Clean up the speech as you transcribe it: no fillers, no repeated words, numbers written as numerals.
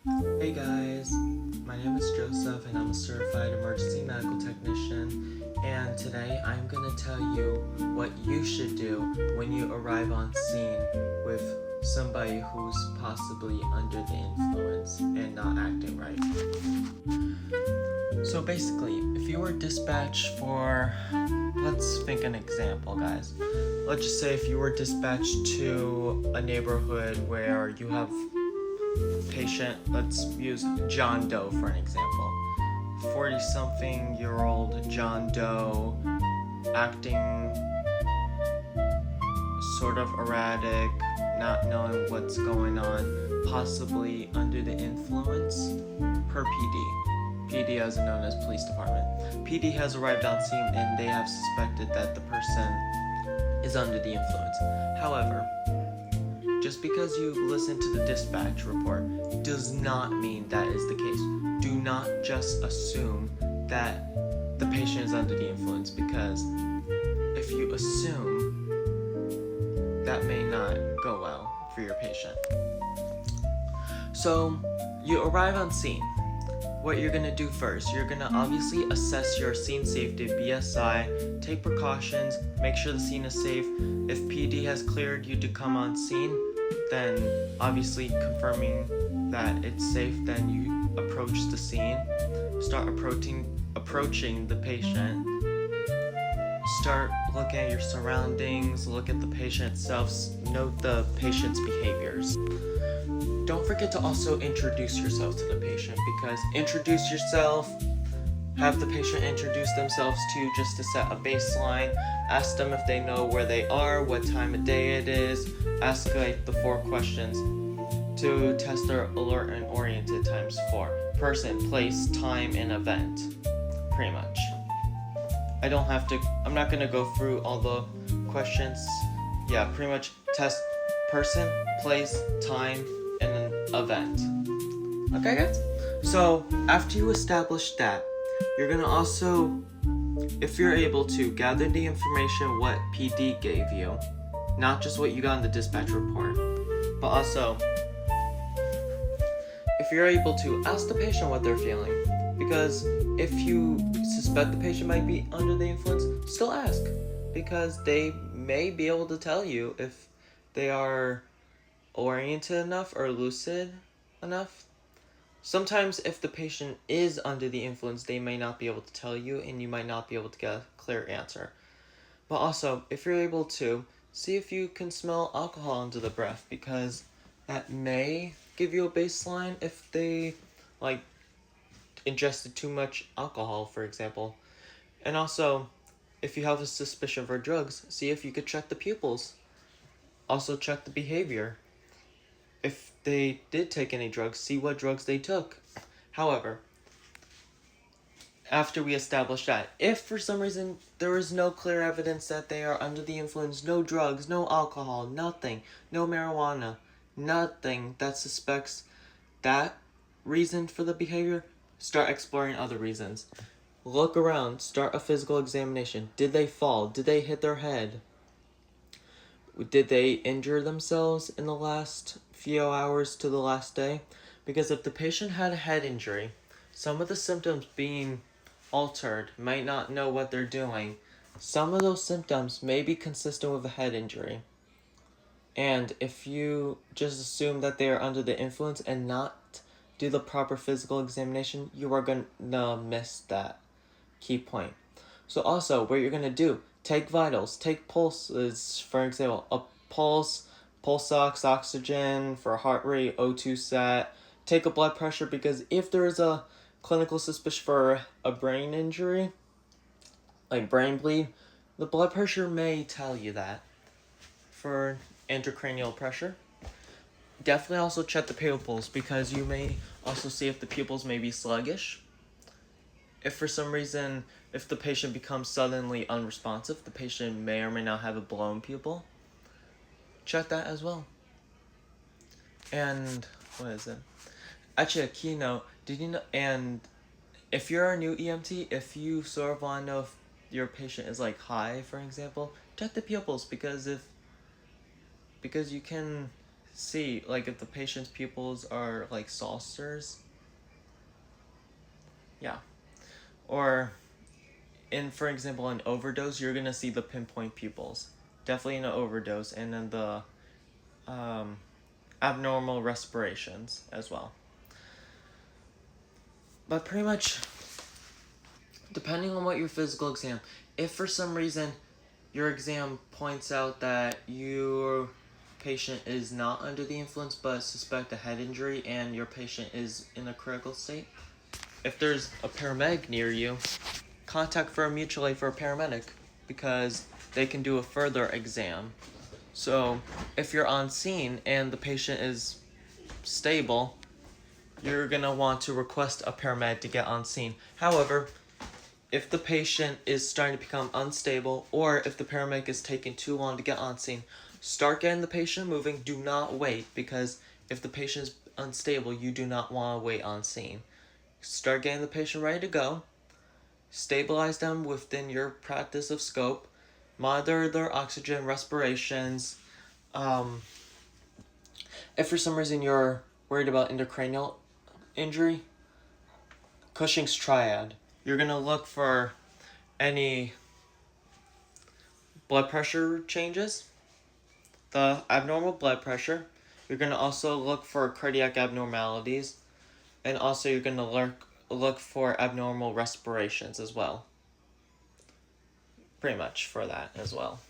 Hey guys, my name is Joseph and I'm a certified emergency medical technician, and today I'm going to tell you what you should do when you arrive on scene with somebody who's possibly under the influence and not acting right. So basically, if you were dispatched for, let's think an example guys. Let's just say if you were dispatched to a neighborhood where you have patient, let's use John Doe for an example. 40-something-year-old John Doe acting sort of erratic, not knowing what's going on, possibly under the influence, per PD. PD as known as police department. PD has arrived on scene and they have suspected that the person is under the influence. However, just because you listen to the dispatch report does not mean that is the case. Do not just assume that the patient is under the influence, because if you assume, that may not go well for your patient. So you arrive on scene. What you're gonna do first, you're gonna obviously assess your scene safety, BSI, take precautions, make sure the scene is safe. If PD has cleared you to come on scene, then obviously confirming that it's safe, then you approach the scene, start approaching the patient, start looking at your surroundings, look at the patient itself, note the patient's behaviors. Don't forget to also introduce yourself to the patient, because introduce yourself, have the patient introduce themselves to, just to set a baseline. Ask them if they know where they are, what time of day it is. Ask like the 4 questions to test their alert and oriented times 4. Person, place, time, and event. Pretty much. I'm not gonna go through all the questions. Yeah, pretty much test person, place, time, and an event. Okay guys? So after you establish that, you're gonna also, if you're able to, gather the information what PD gave you, not just what you got in the dispatch report, but also, if you're able to, ask the patient what they're feeling, because if you suspect the patient might be under the influence, still ask, because they may be able to tell you if they are oriented enough or lucid enough. Sometimes if the patient is under the influence, they may not be able to tell you and you might not be able to get a clear answer. But also, if you're able to, see if you can smell alcohol under the breath, because that may give you a baseline if they ingested too much alcohol, for example. And also, if you have a suspicion for drugs, see if you could check the pupils. Also check the behavior. If they did take any drugs, see what drugs they took. However, after we establish that, if for some reason there is no clear evidence that they are under the influence, no drugs, no alcohol, nothing, no marijuana, nothing that suspects that reason for the behavior, start exploring other reasons. Look around, start a physical examination. Did they fall? Did they hit their head? Did they injure themselves in the last few hours to the last day? Because if the patient had a head injury, some of the symptoms being altered, might not know what they're doing. Some of those symptoms may be consistent with a head injury. And if you just assume that they are under the influence and not do the proper physical examination, you are going to miss that key point. So also, what you're going to do, take vitals, take pulses, for example, a pulse ox, oxygen for heart rate, O2 sat. Take a blood pressure, because if there is a clinical suspicion for a brain injury, like brain bleed, the blood pressure may tell you that. For intracranial pressure, definitely also check the pupils, because you may also see if the pupils may be sluggish. If for some reason, if the patient becomes suddenly unresponsive, the patient may or may not have a blown pupil. Check that as well. And what is it? Actually, a keynote. Did you know? And if you're a new EMT, if you sort of want to know if your patient is high, for example, check the pupils, because you can see, like, if the patient's pupils are like saucers. Yeah. Or, for example, an overdose, you're gonna see the pinpoint pupils. Definitely in an overdose, and then the abnormal respirations as well. But pretty much, depending on what your physical exam, if for some reason your exam points out that your patient is not under the influence but suspect a head injury and your patient is in a critical state, if there's a paramedic near you, contact for a mutual aid for a paramedic because they can do a further exam. So if you're on scene and the patient is stable, you're gonna want to request a paramedic to get on scene. However, if the patient is starting to become unstable or if the paramedic is taking too long to get on scene, start getting the patient moving. Do not wait, because if the patient is unstable, you do not want to wait on scene. Start getting the patient ready to go. Stabilize them within your practice of scope. Monitor their oxygen respirations. If for some reason you're worried about intracranial injury, Cushing's triad. You're going to look for any blood pressure changes, the abnormal blood pressure. You're going to also look for cardiac abnormalities, and also you're going to look for abnormal respirations as well. Pretty much for that as well.